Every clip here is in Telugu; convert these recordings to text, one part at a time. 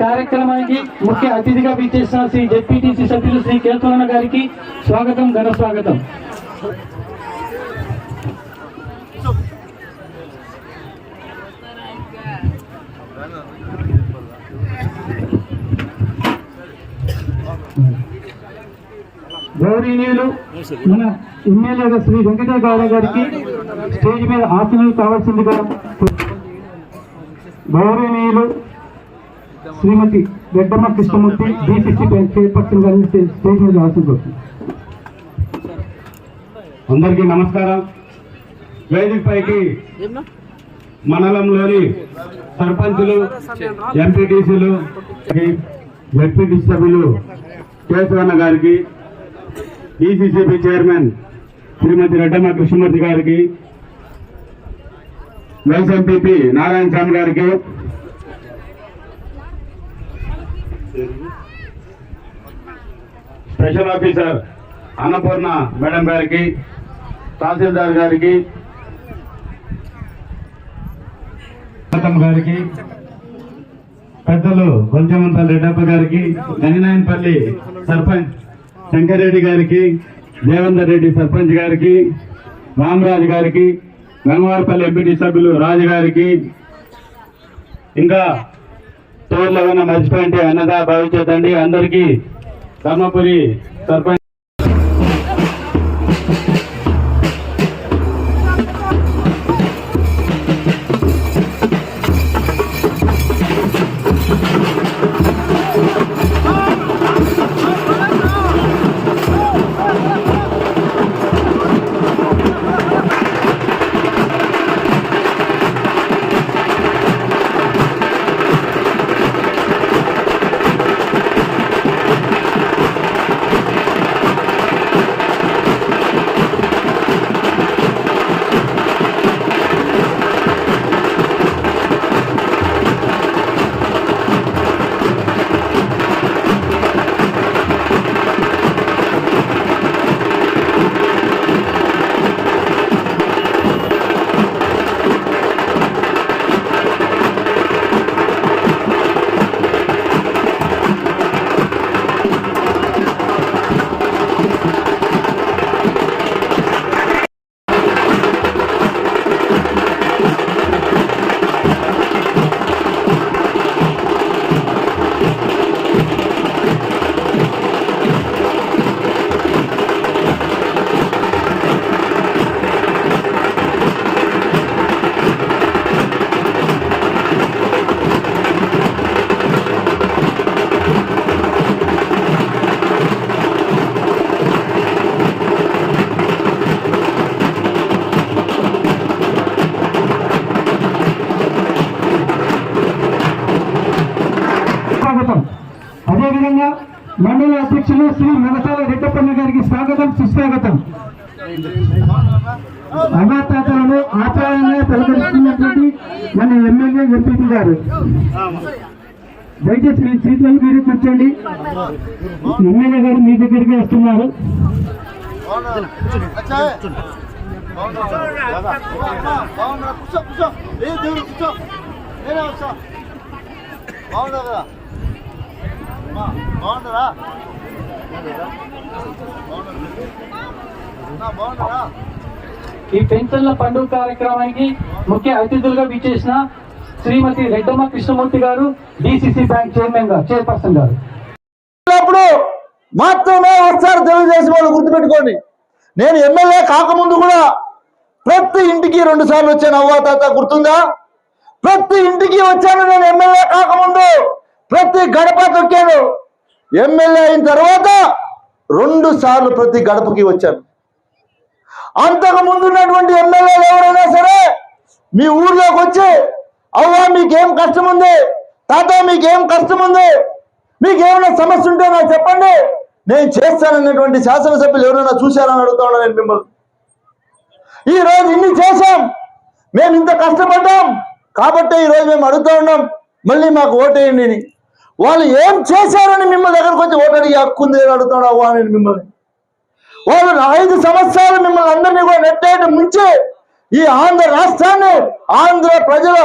కార్యక్రమానికి ముఖ్య అతిథిగా విచ్చేసిన శ్రీ జెడ్పీటీసీ సభ్యులు శ్రీ కేతులన్న గారికి స్వాగతం, ఘన స్వాగతం. గౌరవనీయులు మన ఎమ్మెల్యేగా శ్రీ వెంకటేశ్వర గౌడ గారికి స్టేజ్ మీద ఆసనాలు కావాల్సిందిగా, గౌరవనీయులు శ్రీమతి రెడ్డమ్మ కృష్ణమూర్తి డిసిసి చైర్పర్సన్ గారిని స్టేజ్ మీద ఆశించవచ్చు. అందరికీ నమస్కారం. వేదిక పైకి మండలంలోని సర్పంచులు, ఎంపీటీసీలు, జెడ్పీటీసీ సభ్యులు కేశవన్న గారికి, డిసిసిబి చైర్మన్ శ్రీమతి రెడ్డమ్మ కృష్ణమూర్తి గారికి, వైస్ ఎంపీపీ నారాయణ స్వామి గారికి, స్పెషల్ ఆఫీసర్ అన్నపూర్ణ మేడం గారికి, తహసీల్దార్ గారికి, గారికి, పెద్దలు కొంచెమంతల రెడ్డప్ప గారికి, గనినాయనపల్లి సర్పంచ్ శంకర్రెడ్డి గారికి, దేవేందర్ రెడ్డి సర్పంచ్ గారికి, రామరాజు గారికి, గంగవారపల్లి ఎంపీటీ సభ్యులు రాజు గారికి, ఇంకా తోళ్ళు ఏమైనా మర్చిపోయింటే అన్నదా భావించదండి. అందరికీ ధర్మపురి సర్పంచ్ అదేవిధంగా మండల అధ్యక్షులు శ్రీ మగసాల రెడ్డప్పన్న గారికి స్వాగతం, సుస్వాగతం. అన్నదాతలను ఆచారంగా పలకరిస్తున్నటువంటి మన ఎమ్మెల్యే ఎంపీపీ గారు, దయచేసి మీ సీట్లను మీరు కూర్చోండి. ఎమ్మెల్యే గారు మీ దగ్గరికి వస్తున్నారు. ఈ పెన్షన్ల పండుగ కార్యక్రమానికి ముఖ్య అతిథులుగా విచ్చేసిన శ్రీమతి రెడ్డమ్మ కృష్ణమూర్తి గారు, డిసిసి బ్యాంక్ చైర్పర్సన్ గారు మాత్రమే వస్తారు. తెలుగుదేశం వాళ్ళు గుర్తుపెట్టుకోండి. నేను ఎమ్మెల్యే కాకముందు కూడా ప్రతి ఇంటికి 2 సార్లు వచ్చాను. అవ్వాతాత గుర్తుందా? ప్రతి ఇంటికి వచ్చాను. నేను ఎమ్మెల్యే కాకముందు ప్రతి గడప తొక్కాను. ఎమ్మెల్యే అయిన తర్వాత 2 సార్లు ప్రతి గడపకి వచ్చాను. అంతకు ముందు ఉన్నటువంటి ఎమ్మెల్యేలు ఎవరైనా సరే మీ ఊర్లోకి వచ్చి, అవ్వా మీకేం కష్టం ఉంది, తాత మీకేం కష్టం ఉంది, మీకేమైనా సమస్య ఉంటే నాకు చెప్పండి, నేను చేస్తానన్నటువంటి శాసనసభ్యులు ఎవరైనా చూశారని అడుగుతా ఉన్నా నేను మిమ్మల్ని. ఈరోజు ఇన్ని చేశాం, మేము ఇంత కష్టపడ్డాం కాబట్టి ఈరోజు మేము అడుగుతా ఉన్నాం మళ్ళీ మాకు ఓటేయండి అని. వాళ్ళు ఏం చేశారని మిమ్మల్ని దగ్గరకు వచ్చి ఓటు అడిగి హక్కుంది అడుగుతాడు అవ్వా నేను మిమ్మల్ని. వాళ్ళు 5 సంవత్సరాలు మిమ్మల్ని అందరినీ కూడా నెట్టేయడం ముంచి ఈ ఆంధ్ర రాష్ట్రాన్ని, ఆంధ్ర ప్రజల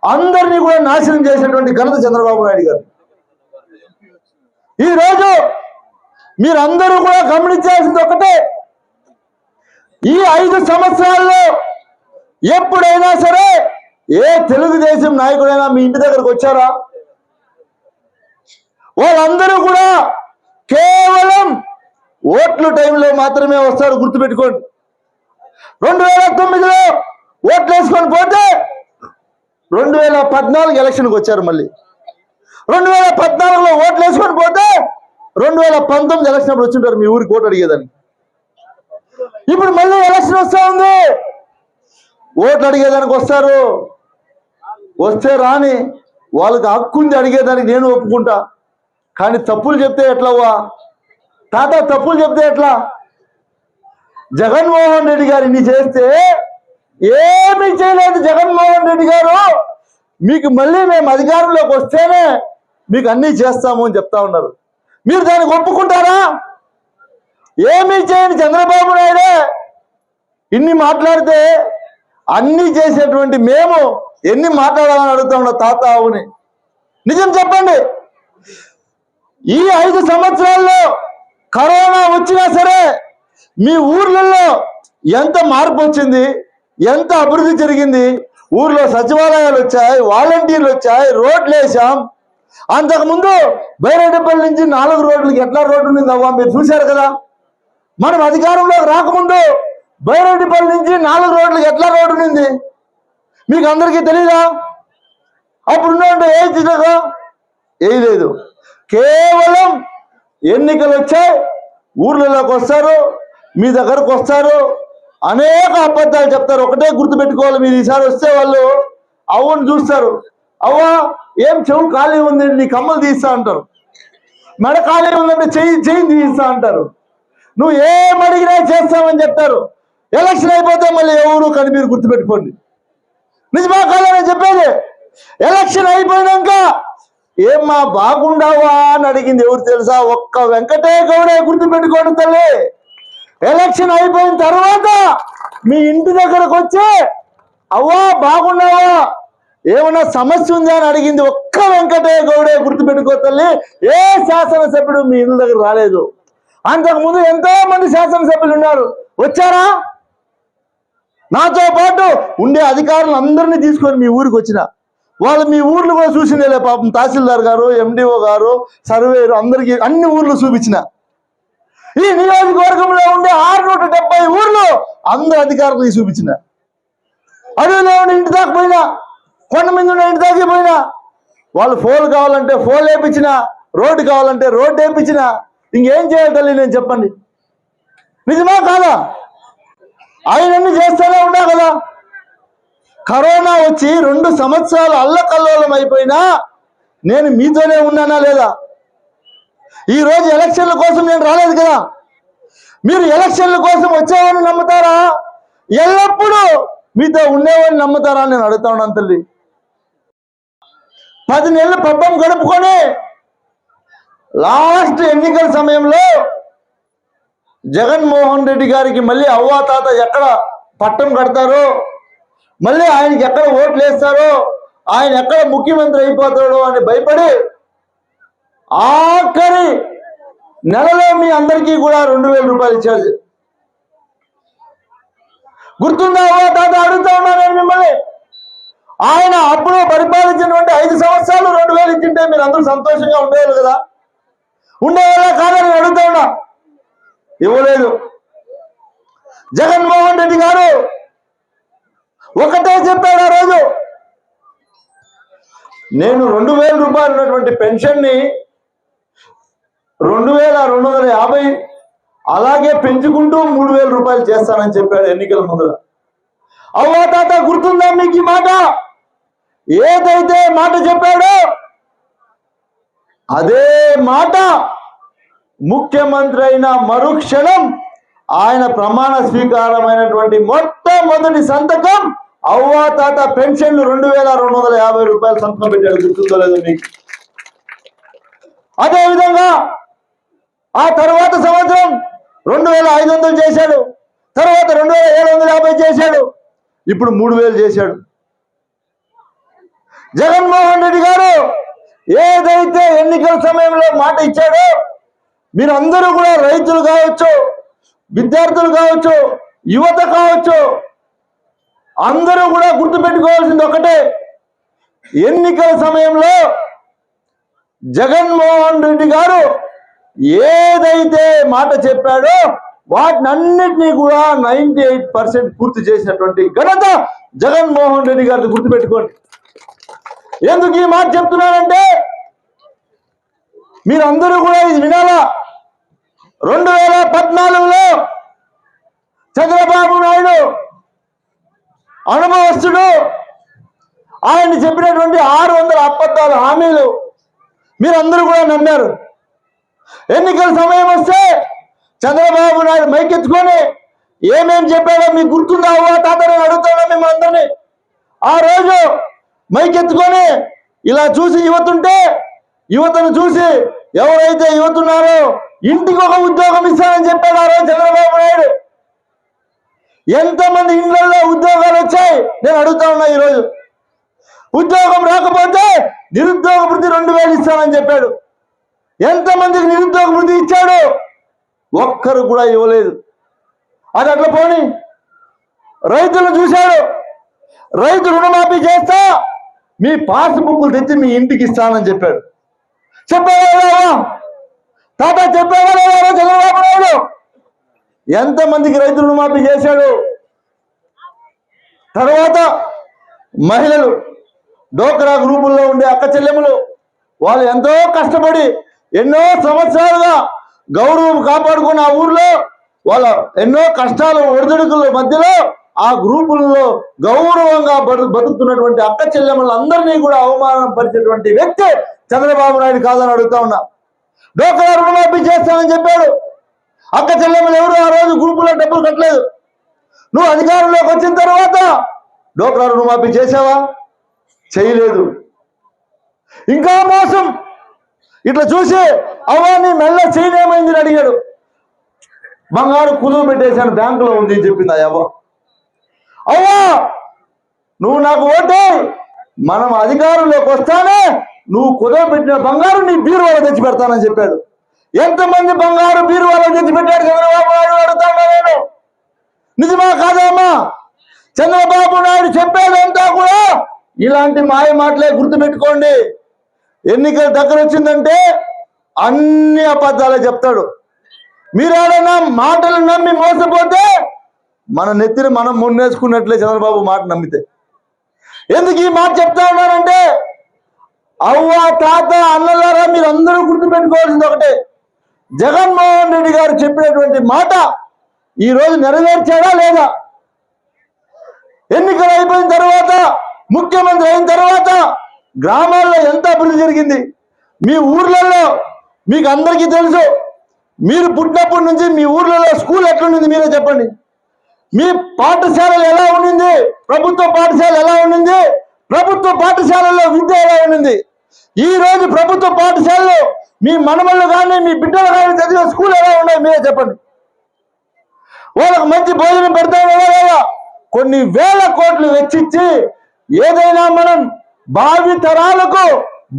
అందరినీ కూడా నాశనం చేసినటువంటి ఘనత చంద్రబాబు నాయుడు గారు. ఈరోజు మీరందరూ కూడా గమనించాల్సింది ఒకటే, ఈ 5 సంవత్సరాల్లో ఎప్పుడైనా సరే ఏ తెలుగుదేశం నాయకుడైనా మీ ఇంటి దగ్గరకు వచ్చారా? వాళ్ళందరూ కూడా కేవలం ఓట్లు టైంలో మాత్రమే వస్తారు, గుర్తుపెట్టుకోండి. 2009లో ఓట్లు వేసుకొని పోతే 2014 ఎలక్షన్కి వచ్చారు. మళ్ళీ 2014లో ఓట్లు వేసుకొని పోతే 2019 ఎలక్షన్ అప్పుడు వచ్చింటారు మీ ఊరికి ఓటు అడిగేదాన్ని. ఇప్పుడు మళ్ళీ ఎలక్షన్ వస్తా ఉంది, ఓట్లు అడిగేదానికి వస్తారు. వస్తే రాని, వాళ్ళకి హక్కు ఉంది అడిగేదానికి, నేను ఒప్పుకుంటా. కానీ తప్పులు చెప్తే ఎట్లవ్వా తాత, తప్పులు చెప్తే ఎట్లా? జగన్మోహన్ రెడ్డి గారు ఇన్ని చేస్తే ఏమీ చేయలేదు జగన్మోహన్ రెడ్డి గారు. మీకు మళ్ళీ మేము అధికారంలోకి వస్తేనే మీకు అన్నీ చేస్తాము అని చెప్తా ఉన్నారు. మీరు దానికి ఒప్పుకుంటారా? ఏమీ చేయని చంద్రబాబు నాయుడే ఇన్ని మాట్లాడితే అన్నీ చేసేటువంటి మేము ఎన్ని మాట్లాడాలని అడుగుతా ఉన్నా తాత. అవుని నిజం చెప్పండి. ఈ 5 సంవత్సరాల్లో కరోనా వచ్చినా సరే మీ ఊర్లలో ఎంత మార్పు వచ్చింది, ఎంత అభివృద్ధి జరిగింది? ఊర్లో సచివాలయాలు వచ్చాయి, వాలంటీర్లు వచ్చాయి, రోడ్లు వేసాం. అంతకుముందు బైరెడ్డిపల్లి నుంచి 4 రోడ్లకి ఎట్లా రోడ్డు ఉంది అవ్వా, మీరు చూశారు కదా. మనం అధికారంలోకి రాకముందు బైరెడ్డిపల్లి నుంచి 4 రోడ్లకి ఎట్లా రోడ్డు ఉంది మీకు అందరికీ తెలీదా? అప్పుడున్నట్టు ఏ లేదు. కేవలం ఎన్నికలు వచ్చాయి, ఊర్లలోకి వస్తారు, మీ దగ్గరకు వస్తారు, అనేక అబద్ధాలు చెప్తారు. ఒకటే గుర్తుపెట్టుకోవాలి, మీరు ఈసారి వస్తే వాళ్ళు అవ్వని చూస్తారు. అవ్వ ఏం చెవు ఖాళీ ఉంది, నీ కమ్మలు తీస్తా అంటారు. మెడ ఖాళీ ఉందంటే చెయ్యి తీస్తా అంటారు. నువ్వు ఏం అడిగినా చేస్తామని చెప్తారు. ఎలక్షన్ అయిపోతే మళ్ళీ ఎవరు కానీ మీరు గుర్తుపెట్టుకోండి. నిజమా కాదని చెప్పేది. ఎలక్షన్ అయిపోయినాక ఏమ్మా బాగుండావా అని అడిగింది ఎవరు తెలుసా? ఒక్క వెంకటే గౌడే. గుర్తుపెట్టుకోండి తల్లి. ఎలక్షన్ అయిపోయిన తర్వాత మీ ఇంటి దగ్గరకు వచ్చి అవ్వా బాగున్నావా, ఏమన్నా సమస్య ఉందా అని అడిగింది ఒక్క వెంకటే గౌడే. గుర్తుపెట్టుకో తల్లి. ఏ శాసనసభ్యుడు మీ ఇంటి దగ్గర రాలేదు. అంతకుముందు ఎంతో మంది శాసనసభ్యులు ఉన్నారు, వచ్చారా? నాతో పాటు ఉండే అధికారులు అందరినీ తీసుకొని మీ ఊరికి వచ్చిన వాళ్ళు మీ ఊర్లు కూడా చూసిందేలే పాపం. తహసీల్దార్ గారు, ఎండిఓ గారు, సర్వేరు అందరికీ అన్ని ఊర్లు చూపించిన. ఈ నియోజకవర్గంలో ఉండే 670 ఊర్లు అందరు అధికారులకు చూపించిన. అడవిలో ఉండే ఇంటి దాకా పోయినా, కొండ మీద ఉండే ఇంటి దాకా పోయినా, వాళ్ళు ఫోన్ కావాలంటే ఫోన్ వేయించిన, రోడ్డు కావాలంటే రోడ్డు వేయించిన. ఇంకేం చేయాలి తల్లి నేను చెప్పండి. నిజమా కాదా? ఆయనన్నీ చేస్తూనే ఉన్నా కదా. కరోనా వచ్చి 2 సంవత్సరాలు అల్లకల్లోలం అయిపోయినా నేను మీతోనే ఉన్నానా లేదా? ఈరోజు ఎలక్షన్ల కోసం నేను రాలేదు కదా. మీరు ఎలక్షన్ల కోసం వచ్చేవాడిని నమ్ముతారా, ఎల్లప్పుడూ మీతో ఉండేవాడిని నమ్ముతారా నేను అడుగుతా ఉన్నాను తల్లి. 10 నెలలు పబ్బం గడుపుకొని లాస్ట్ ఎన్నికల సమయంలో జగన్మోహన్ రెడ్డి గారికి మళ్ళీ అవ్వా తాత ఎక్కడ పట్టం కడతారో, మళ్ళీ ఆయనకి ఎక్కడ ఓట్లు వేస్తారో, ఆయన ఎక్కడ ముఖ్యమంత్రి అయిపోతాడో అని భయపడి ఆఖరి నెలలో మీ అందరికీ కూడా 2000 రూపాయలు ఇచ్చారు. గుర్తుందా అవ్వా తాత? అడుగుతా ఉన్నా నేను మిమ్మల్ని. ఆయన అప్పుడు పరిపాలించినటువంటి 5 సంవత్సరాలు 2000 ఇచ్చింటే మీరు అందరూ సంతోషంగా ఉండేవాళ్ళు కదా. ఉండేవాళ్ళ కాదని అడుగుతా ఉన్నా. ఇవ్వలేదు. జగన్మోహన్ రెడ్డి గారు ఒకటే చెప్పాడు ఆ రోజు, నేను 2000 రూపాయలు ఉన్నటువంటి పెన్షన్ని 2250 అలాగే పెంచుకుంటూ 3000 రూపాయలు చేస్తానని చెప్పాడు ఎన్నికల ముందర. అవ్వా తాత గుర్తుందా మీకు ఈ మాట? ఏదైతే మాట చెప్పాడో అదే మాట ముఖ్యమంత్రి అయిన మరుక్షణం ఆయన ప్రమాణ స్వీకారమైనటువంటి మొట్టమొదటి సంతకం అవ్వా తాత పెన్షన్లు 2250 రూపాయలు సంతకం పెట్టాడు. గుర్తుందో లేదో మీకు? అదేవిధంగా ఆ తర్వాత సంవత్సరం 2500 చేశాడు, తర్వాత 2750 చేశాడు, ఇప్పుడు 3000 చేశాడు. జగన్మోహన్ రెడ్డి గారు ఏదైతే ఎన్నికల సమయంలో మాట ఇచ్చాడో మీరందరూ కూడా రైతులు కావచ్చు, విద్యార్థులు కావచ్చు, యువత కావచ్చు, అందరూ కూడా గుర్తుపెట్టుకోవాల్సింది ఒకటే, ఎన్నికల సమయంలో జగన్మోహన్ రెడ్డి గారు ఏదైతే మాట చెప్పాడో వాటినన్నిటినీ కూడా 98% పూర్తి చేసినటువంటి ఘనత జగన్మోహన్ రెడ్డి గారిని గుర్తుపెట్టుకోండి. ఎందుకు ఈ మాట చెప్తున్నానంటే మీరందరూ కూడా ఇది వినాలా. 2014లో చంద్రబాబు నాయుడు అనుభవస్తుడు, ఆయన చెప్పినటువంటి 600 అబద్ధాల హామీలు మీరందరూ కూడా నమ్మారు. ఎన్నికల సమయం వస్తే చంద్రబాబు నాయుడు మైకెత్తుకొని ఏమేం చెప్పాడో మీకు గుర్తుందా? అవ్వ తాత నేను అడుగుతాను మిమ్మల్ని అందరినీ. ఆ రోజు మైకెత్తుకొని ఇలా చూసి యువతను చూసి ఎవరైతే యువత ఉన్నారో ఇంటికి ఒక ఉద్యోగం ఇస్తానని చెప్పాడు ఆ రోజు చంద్రబాబు నాయుడు. ఎంతమంది ఇండ్లలో ఉద్యోగాలు వచ్చాయి నేను అడుగుతా ఉన్నా. ఈరోజు ఉద్యోగం రాకపోతే నిరుద్యోగ వృత్తి 2000 ఇస్తానని చెప్పాడు. ఎంతమందికి నిరుద్యోగ వృత్తి ఇచ్చాడు? ఒక్కరు కూడా ఇవ్వలేదు. అది అట్లా పోని రైతులను చూశాడు. రైతు రుణమాఫీ చేస్తా మీ పాస్బుక్లు తెచ్చి మీ ఇంటికి ఇస్తానని చెప్పాడు. చెప్పాడా తాత? చెప్పాడా చంద్రబాబు నాయుడు? ఎంతమందికి రైతు రుణమాఫీ చేశాడు? తర్వాత మహిళలు, డోక్రా గ్రూపుల్లో ఉండే అక్క చెల్లెములు, వాళ్ళు ఎంతో కష్టపడి ఎన్నో సంవత్సరాలుగా గౌరవం కాపాడుకున్న ఆ ఊర్లో వాళ్ళ ఎన్నో కష్టాలు ఒడిదుడుకుల మధ్యలో ఆ గ్రూపులలో గౌరవంగా బతుకుతున్నటువంటి అక్క చెల్లెములందరినీ కూడా అవమానం పరిచేటువంటి వ్యక్తి చంద్రబాబు నాయుడు కాదని అడుగుతా ఉన్నా. డోక్రా రుణమాఫీ చేస్తానని చెప్పాడు. అక్క చెల్లెములు ఎవరు ఆ రోజు గ్రూపులో డబ్బులు కట్టలేదు. నువ్వు అధికారంలోకి వచ్చిన తర్వాత డోక్రా రుణమాఫీ చేసావా? చేయలేదు. ఇంకా మోసం. ఇట్లా చూసి అవ్వ నీ మెల్ల చైన్ ఏమైంది అడిగాడు. బంగారు కుదువు పెట్టేశాను బ్యాంకులో ఉంది అని చెప్పింది ఆ అవ్వ. అవ్వా నువ్వు నాకు ఓటే, మనం అధికారంలోకి వస్తానే నువ్వు కుదువ పెట్టిన బంగారు నీ బీరువాలో తెచ్చి పెడతానని చెప్పాడు. ఎంతమంది బంగారు బీరువాలో తెచ్చి పెట్టాడు చంద్రబాబు నాయుడు అడుగుతాను నేను. నిజమా కాదా అమ్మా? చంద్రబాబు నాయుడు చెప్పేదంతా కూడా ఇలాంటి మాయ మాటలే. గుర్తుపెట్టుకోండి, ఎన్నికల దగ్గర వచ్చిందంటే అన్ని అబద్ధాలే చెప్తాడు. మీరు ఏదైనా మాటలు నమ్మి మోసపోతే మన నెత్తిని మనం మున్నేసుకున్నట్లే చంద్రబాబు మాట నమ్మితే. ఎందుకు ఈ మాట చెప్తా ఉన్నానంటే అవ్వ తాత అన్నలారా మీరందరూ గుర్తుపెట్టుకోవాల్సింది ఒకటే, జగన్మోహన్ రెడ్డి గారు చెప్పినటువంటి మాట ఈరోజు నెరవేర్చాడా లేదా? ఎన్నికలు అయిపోయిన తర్వాత, ముఖ్యమంత్రి అయిన తర్వాత గ్రామాల్లో ఎంత అభివృద్ధి జరిగింది? మీ ఊర్లలో మీకు అందరికీ తెలుసు. మీరు పుట్టినప్పటి నుంచి మీ ఊర్లలో స్కూల్ ఎట్లుండింది మీరే చెప్పండి. మీ పాఠశాలలు ఎలా ఉండింది? ప్రభుత్వ పాఠశాల ఎలా ఉండింది? ప్రభుత్వ పాఠశాలలో విద్య ఎలా ఉండింది? ఈ రోజు ప్రభుత్వ పాఠశాలలో మీ మనమళ్ళు కానీ మీ బిడ్డలు కానీ చదివే స్కూల్ ఎలా ఉన్నాయి మీరే చెప్పండి. వాళ్ళకు మంచి భోజనం పెడతారా లేదా? కొన్ని వేల కోట్లు వెచ్చించి ఏదైనా మనం భావి తరాలకు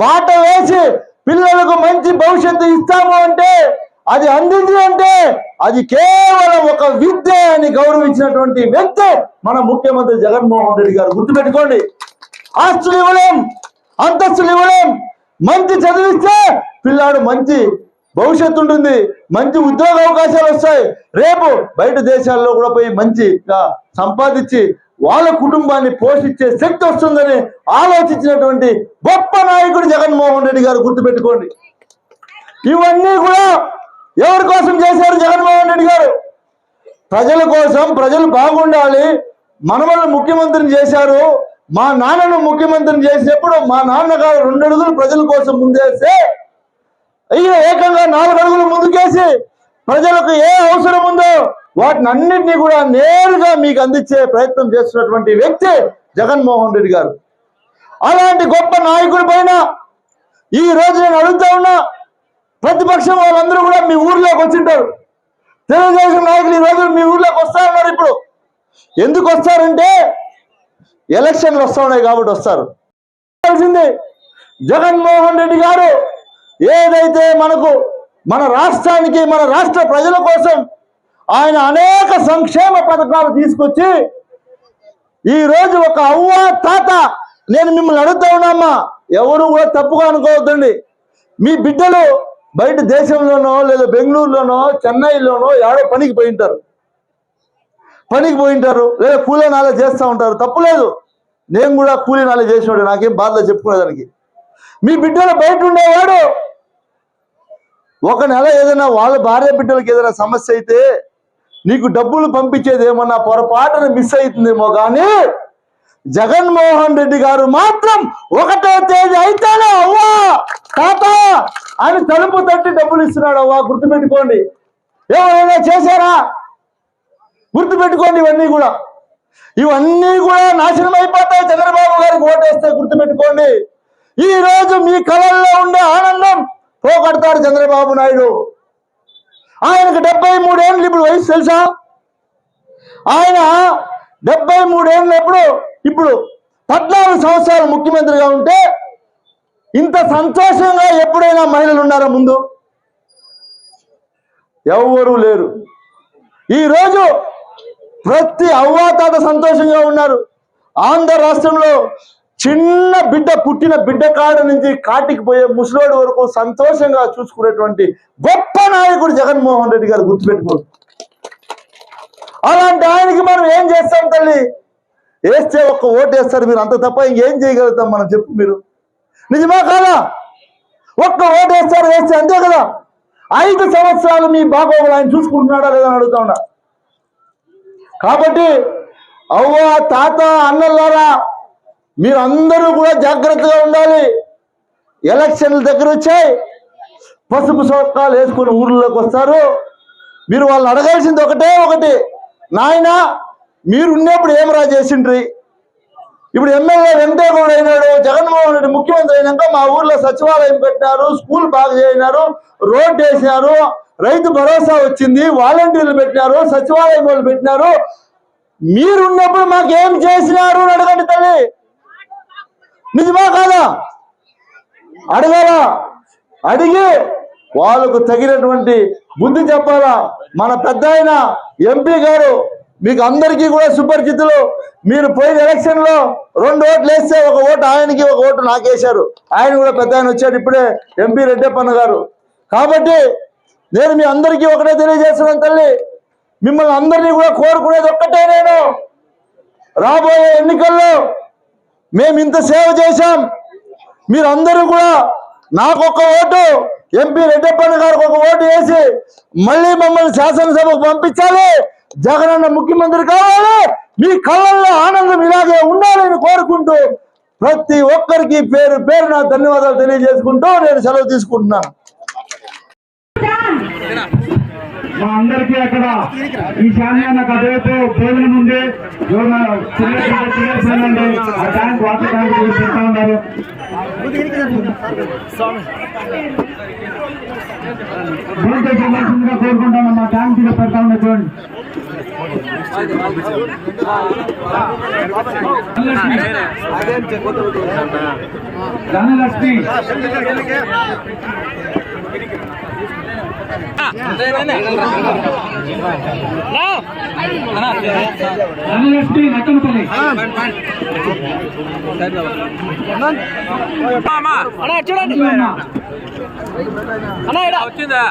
బాట వేసి పిల్లలకు మంచి భవిష్యత్తు ఇస్తాము అంటే, అది అందింది అంటే అది కేవలం ఒక విద్య అని గౌరవించినటువంటి వ్యక్తి మన ముఖ్యమంత్రి జగన్మోహన్ రెడ్డి గారు. గుర్తుపెట్టుకోండి, ఆస్తులు ఇవ్వలేం, అంతస్తులు ఇవ్వలేం, మంచి చదివిస్తే పిల్లాడు మంచి భవిష్యత్తు ఉంటుంది, మంచి ఉద్యోగ అవకాశాలు వస్తాయి, రేపు బయట దేశాల్లో కూడా పోయి మంచిగా సంపాదించి వాళ్ళ కుటుంబాన్ని పోషించే శక్తి వస్తుందని ఆలోచించినటువంటి గొప్ప నాయకుడు జగన్మోహన్ రెడ్డి గారు. గుర్తుపెట్టుకోండి, ఇవన్నీ కూడా ఎవరి కోసం చేశారు జగన్మోహన్ రెడ్డి గారు? ప్రజల కోసం. ప్రజలు బాగుండాలి. మనవల్ని ముఖ్యమంత్రిని చేశారు. మా నాన్నను ముఖ్యమంత్రిని చేసినప్పుడు మా నాన్నగారు 2 అడుగులు ప్రజల కోసం ముందేస్తే ఈయన ఏకంగా 4 అడుగులు ముందుకేసి ప్రజలకు ఏ అవసరం ఉందో వాటిని అన్నింటినీ కూడా నేరుగా మీకు అందించే ప్రయత్నం చేస్తున్నటువంటి వ్యక్తి జగన్మోహన్ రెడ్డి గారు. అలాంటి గొప్ప నాయకుడి పైన ఈ రోజు నేను అడుగుతా ఉన్నా, ప్రతిపక్షం వాళ్ళందరూ కూడా మీ ఊర్లోకి వచ్చింటారు. తెలుగుదేశం నాయకులు ఈ రోజు మీ ఊర్లోకి వస్తా ఉన్నారు. ఇప్పుడు ఎందుకు వస్తారంటే ఎలక్షన్లు వస్తా ఉన్నాయి కాబట్టి వస్తారు. జగన్మోహన్ రెడ్డి గారు ఏదైతే మన రాష్ట్రానికి, మన రాష్ట్ర ప్రజల కోసం ఆయన అనేక సంక్షేమ పథకాలు తీసుకొచ్చి ఈరోజు ఒక అవ్వ తాత, నేను మిమ్మల్ని అడుగుతా ఉన్నామ్మా, ఎవరు కూడా తప్పుగా అనుకోవద్దండి. మీ బిడ్డలు బయట దేశంలోనో లేదా బెంగళూరులోనో చెన్నైలోనో ఎవడో పనికి పోయి ఉంటారు, లేదా కూలీ నాలే చేస్తూ ఉంటారు. తప్పులేదు, నేను కూడా కూలీ నాలే చేసినాడు, నాకేం బాధలో చెప్పుకునేదానికి. మీ బిడ్డలు బయట ఉండేవాడు ఒక నెల ఏదైనా వాళ్ళ భార్య బిడ్డలకి ఏదైనా సమస్య అయితే నీకు డబ్బులు పంపించేది ఏమన్నా పొరపాటున మిస్ అవుతుందేమో, కానీ జగన్మోహన్ రెడ్డి గారు మాత్రం 1వ తేదీ అయితేనే అవ్వా తాత ఆయన తలుపు తట్టి డబ్బులు ఇస్తున్నాడు. అవ్వా గుర్తుపెట్టుకోండి, ఏమైనా చేశారా గుర్తుపెట్టుకోండి. ఇవన్నీ కూడా నాశనం అయిపోతాయి చంద్రబాబు గారికి ఓటేస్తే, గుర్తుపెట్టుకోండి. ఈ రోజు మీ కళల్లో ఉండే ఆనందం పోగొడతాడు చంద్రబాబు నాయుడు. ఆయనకు 73 ఏళ్ళు ఇప్పుడు వయసు తెలుసా? ఆయన 73 ఏళ్ళప్పుడు ఇప్పుడు 14 సంవత్సరాలు ముఖ్యమంత్రిగా ఉంటే ఇంత సంతోషంగా ఎప్పుడైనా మహిళలు ఉన్నారా ముందు? ఎవరూ లేరు. ఈరోజు ప్రతి అవ్వాతాత సంతోషంగా ఉన్నారు. ఆంధ్ర రాష్ట్రంలో చిన్న బిడ్డ, పుట్టిన బిడ్డ కాడ నుంచి కాటికి పోయే ముసలోడి వరకు సంతోషంగా చూసుకునేటువంటి గొప్ప నాయకుడు జగన్మోహన్ రెడ్డి గారు, గుర్తుపెట్టుకోండి. అలాంటి ఆయనకి మనం ఏం చేస్తాం తల్లి? వేస్తే ఒక్క ఓటు వేస్తారు మీరు, అంత తప్ప ఇంకేం చేయగలుగుతాం మనం? చెప్పు మీరు, నిజమా కాదా? ఒక్క ఓటు వేస్తారు, వేస్తే అంతే కదా. 5 సంవత్సరాలు మీ బాగోగులు ఆయన చూసుకుంటున్నాడా లేదా అని అడుగుతా ఉన్నా. కాబట్టి అవ్వ తాత అన్నలారా, మీరు అందరూ కూడా జాగ్రత్తగా ఉండాలి. ఎలక్షన్ల దగ్గర వచ్చాయి, పసుపు సోక్కాలు వేసుకుని ఊర్లోకి వస్తారు. మీరు వాళ్ళని అడగాల్సింది ఒకటి, నాయన మీరు ఉన్నప్పుడు ఏమరా చేసిండ్రి? ఇప్పుడు ఎమ్మెల్యే వెంకటేగౌడ అయినాడు, జగన్మోహన్ రెడ్డి ముఖ్యమంత్రి అయినాక మా ఊర్లో సచివాలయం పెట్టినారు, స్కూల్ బాగా చేసినారు, రోడ్డు వేసినారు, రైతు భరోసా వచ్చింది, వాలంటీర్లు పెట్టినారు, సచివాలయం వాళ్ళు పెట్టినారు. మీరున్నప్పుడు మాకేం చేసినారు అని అడగండి తల్లి. నిజమా కాదా? అడగాలా? అడిగి వాళ్ళకు తగినటువంటి బుద్ధి చెప్పాలా. మన పెద్ద ఆయన ఎంపీ గారు మీకు అందరికీ కూడా సుపరిచితులు. మీరు పోయిన ఎలక్షన్ లో 2 ఓట్లు వేస్తే 1 ఓటు ఆయనకి, 1 ఓటు నాకేశారు. ఆయన కూడా పెద్ద ఆయన వచ్చాడు ఇప్పుడే, ఎంపీ రెడ్డప్పన్న గారు. కాబట్టి నేను మీ అందరికీ ఒకటే తెలియజేస్తున్నాను తల్లి, మిమ్మల్ని అందరినీ కూడా కోరుకునేది ఒక్కటే, నేను రాబోయే ఎన్నికల్లో మేము ఇంత సేవ చేశాం, మీరందరూ కూడా నాకు 1 ఓటు, ఎంపీ రెడ్డప్పన్న గారికి 1 ఓటు వేసి మళ్ళీ మమ్మల్ని శాసనసభకు పంపించాలి. జగనన్న ముఖ్యమంత్రి కావాలి. మీ కళ్ళల్లో ఆనందం ఇలాగే ఉండాలని కోరుకుంటూ ప్రతి ఒక్కరికి పేరు పేరున ధన్యవాదాలు తెలియజేసుకుంటూ నేను సెలవు తీసుకుంటున్నాను. మా అందరికీ అక్కడ ఈ శాన్యాన్న కథతో భోజనం ఉంది, ఆ ట్యాంక్ వాటర్ ట్యాంక్ పెడతా ఉన్నారు. భోజనం చేయాల్సిందిగా కోరుకుంటాను. మా ట్యాంక్ మీద పెడతా ఉన్నా చూడండి. ధనలక్ష్మి నక్కనపల్లి చూడండి వచ్చిందా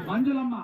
మంజులమ్మ.